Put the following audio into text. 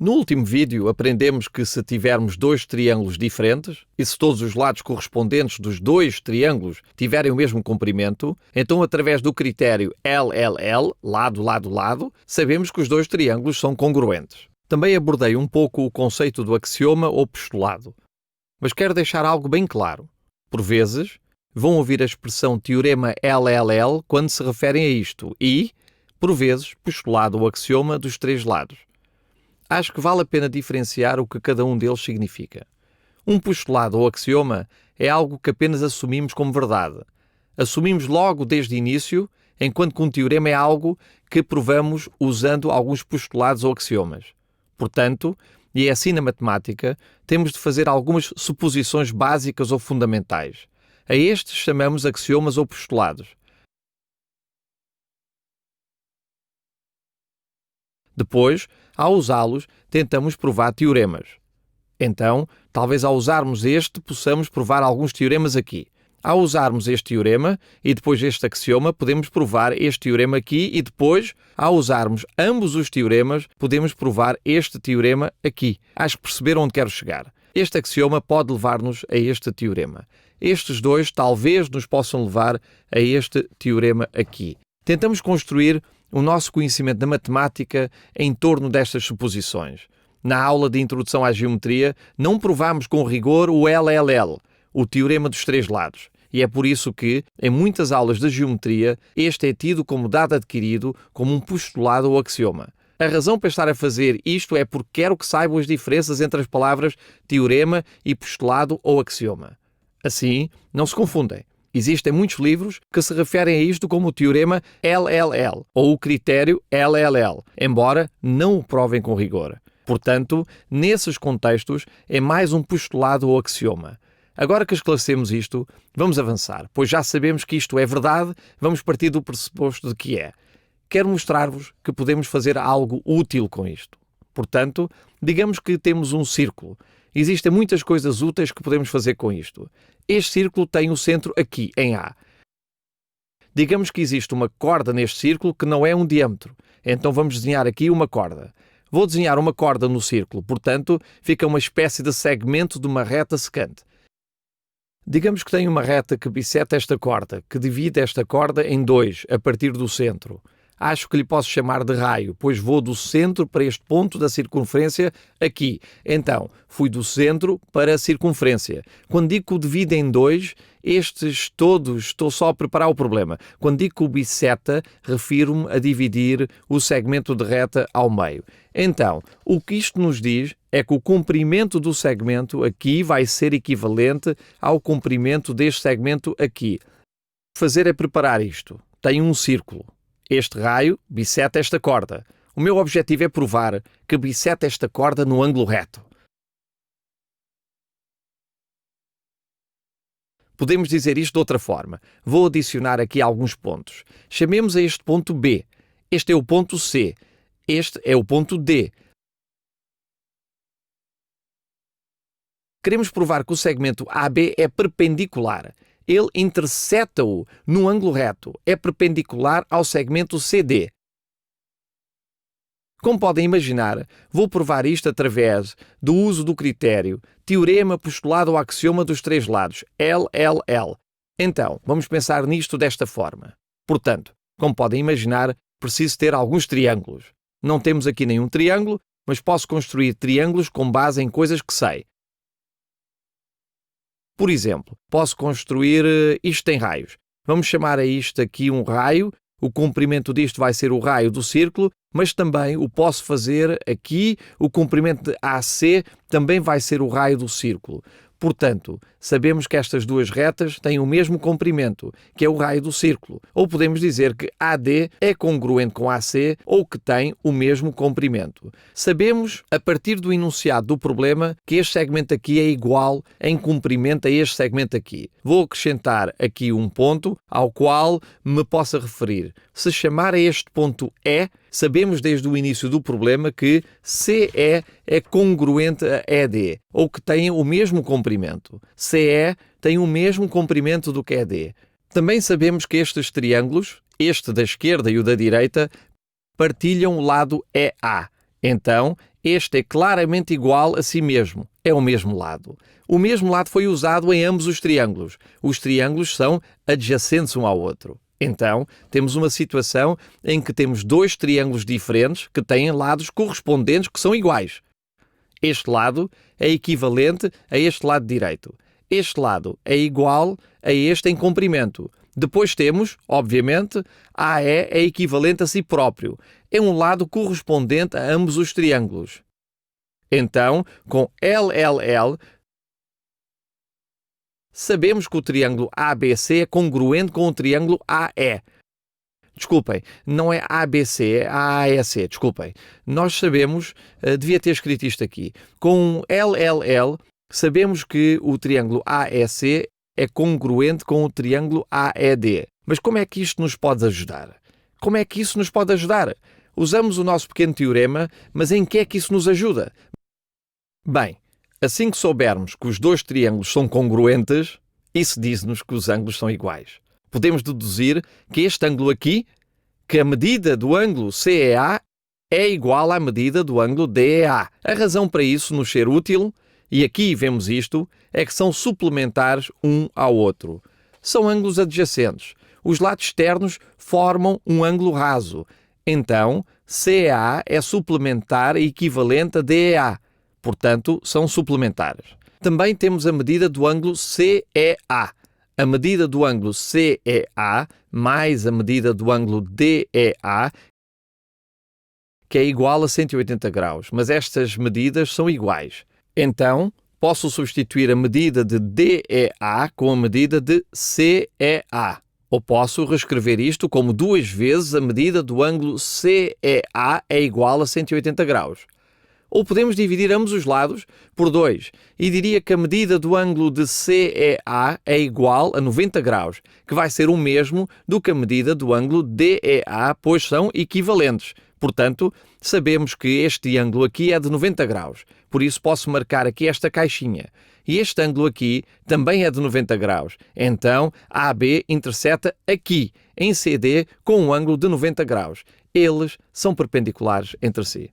No último vídeo aprendemos que se tivermos dois triângulos diferentes e se todos os lados correspondentes dos dois triângulos tiverem o mesmo comprimento, então através do critério LLL, lado, lado, lado, sabemos que os dois triângulos são congruentes. Também abordei um pouco o conceito do axioma ou postulado, mas quero deixar algo bem claro. Por vezes, vão ouvir a expressão teorema LLL quando se referem a isto e, por vezes, postulado ou axioma dos três lados. Acho que vale a pena diferenciar o que cada um deles significa. Um postulado ou axioma é algo que apenas assumimos como verdade. Assumimos logo desde o início, enquanto que um teorema é algo que provamos usando alguns postulados ou axiomas. Portanto, e é assim na matemática, temos de fazer algumas suposições básicas ou fundamentais. A estes chamamos axiomas ou postulados. Depois, ao usá-los, tentamos provar teoremas. Então, talvez ao usarmos este, possamos provar alguns teoremas aqui. Ao usarmos este teorema e depois este axioma, podemos provar este teorema aqui e depois, ao usarmos ambos os teoremas, podemos provar este teorema aqui. Acho que perceberam onde quero chegar. Este axioma pode levar-nos a este teorema. Estes dois talvez nos possam levar a este teorema aqui. Tentamos construir o nosso conhecimento da matemática em torno destas suposições. Na aula de Introdução à Geometria, não provamos com rigor o LLL, o teorema dos três lados. E é por isso que, em muitas aulas de geometria, este é tido como dado adquirido, como um postulado ou axioma. A razão para estar a fazer isto é porque quero que saibam as diferenças entre as palavras teorema e postulado ou axioma. Assim, não se confundem. Existem muitos livros que se referem a isto como o teorema LLL ou o critério LLL, embora não o provem com rigor. Portanto, nesses contextos, é mais um postulado ou axioma. Agora que esclarecemos isto, vamos avançar, pois já sabemos que isto é verdade, vamos partir do pressuposto de que é. Quero mostrar-vos que podemos fazer algo útil com isto. Portanto, digamos que temos um círculo. Existem muitas coisas úteis que podemos fazer com isto. Este círculo tem o centro aqui, em A. Digamos que existe uma corda neste círculo que não é um diâmetro. Então vamos desenhar aqui uma corda. Vou desenhar uma corda no círculo, portanto, fica uma espécie de segmento de uma reta secante. Digamos que tenho uma reta que bisseta esta corda, que divide esta corda em dois, a partir do centro. Acho que lhe posso chamar de raio, pois vou do centro para este ponto da circunferência aqui. Então, fui do centro para a circunferência. Quando digo que o divide em dois, estes todos, estou só a preparar o problema. Quando digo que o bisseta, refiro-me a dividir o segmento de reta ao meio. Então, o que isto nos diz é que o comprimento do segmento aqui vai ser equivalente ao comprimento deste segmento aqui. O que fazer é preparar isto. Tenho um círculo. Este raio bisseta esta corda. O meu objetivo é provar que bisseta esta corda no ângulo reto. Podemos dizer isto de outra forma. Vou adicionar aqui alguns pontos. Chamemos a este ponto B. Este é o ponto C. Este é o ponto D. Queremos provar que o segmento AB é perpendicular. Ele interseta-o no ângulo reto. É perpendicular ao segmento CD. Como podem imaginar, vou provar isto através do uso do critério teorema, postulado ou axioma dos três lados, LLL. Então, vamos pensar nisto desta forma. Portanto, como podem imaginar, preciso ter alguns triângulos. Não temos aqui nenhum triângulo, mas posso construir triângulos com base em coisas que sei. Por exemplo, posso construir isto em raios. Vamos chamar a isto aqui um raio. O comprimento disto vai ser o raio do círculo, mas também o posso fazer aqui. O comprimento de AC também vai ser o raio do círculo. Portanto, sabemos que estas duas retas têm o mesmo comprimento, que é o raio do círculo. Ou podemos dizer que AD é congruente com AC ou que tem o mesmo comprimento. Sabemos, a partir do enunciado do problema, que este segmento aqui é igual em comprimento a este segmento aqui. Vou acrescentar aqui um ponto ao qual me possa referir. Se chamar a este ponto E, sabemos desde o início do problema que CE é congruente a ED, ou que tem o mesmo comprimento. CE tem o mesmo comprimento do que ED. Também sabemos que estes triângulos, este da esquerda e o da direita, partilham o lado EA. Então, Este é claramente igual a si mesmo. É o mesmo lado. O mesmo lado foi usado em ambos os triângulos. Os triângulos são adjacentes um ao outro. Então, temos uma situação em que temos dois triângulos diferentes que têm lados correspondentes que são iguais. Este lado é equivalente a este lado direito. Este lado é igual a este em comprimento. Depois temos, obviamente, AE é equivalente a si próprio. É um lado correspondente a ambos os triângulos. Então, com LLL, sabemos que o triângulo ABC é congruente com o triângulo AE. Desculpem, não é ABC, é AAEC, desculpem. Nós sabemos, devia ter escrito isto aqui. Com LLL, sabemos que o triângulo AEC é congruente com o triângulo AED. Mas como é que isto nos pode ajudar? Como é que isso nos pode ajudar? Usamos o nosso pequeno teorema, mas em que é que isso nos ajuda? Bem, assim que soubermos que os dois triângulos são congruentes, isso diz-nos que os ângulos são iguais. Podemos deduzir que este ângulo aqui, que a medida do ângulo CEA é igual à medida do ângulo DEA. A razão para isso nos ser útil, e aqui vemos isto, é que são suplementares um ao outro. São ângulos adjacentes. Os lados externos formam um ângulo raso. Então, CEA é suplementar e equivalente a DEA. Portanto, são suplementares. Também temos a medida do ângulo CEA. A medida do ângulo CEA mais a medida do ângulo DEA, que é igual a 180 graus. Mas estas medidas são iguais. Então, posso substituir a medida de DEA com a medida de CEA. Ou posso reescrever isto como 2 vezes a medida do ângulo CEA é igual a 180 graus. Ou podemos dividir ambos os lados por 2 e diria que a medida do ângulo de CEA é igual a 90 graus, que vai ser o mesmo do que a medida do ângulo DEA, pois são equivalentes. Portanto, sabemos que este ângulo aqui é de 90 graus. Por isso posso marcar aqui esta caixinha. E este ângulo aqui também é de 90 graus. Então, AB interseta aqui, em CD, com um ângulo de 90 graus. Eles são perpendiculares entre si.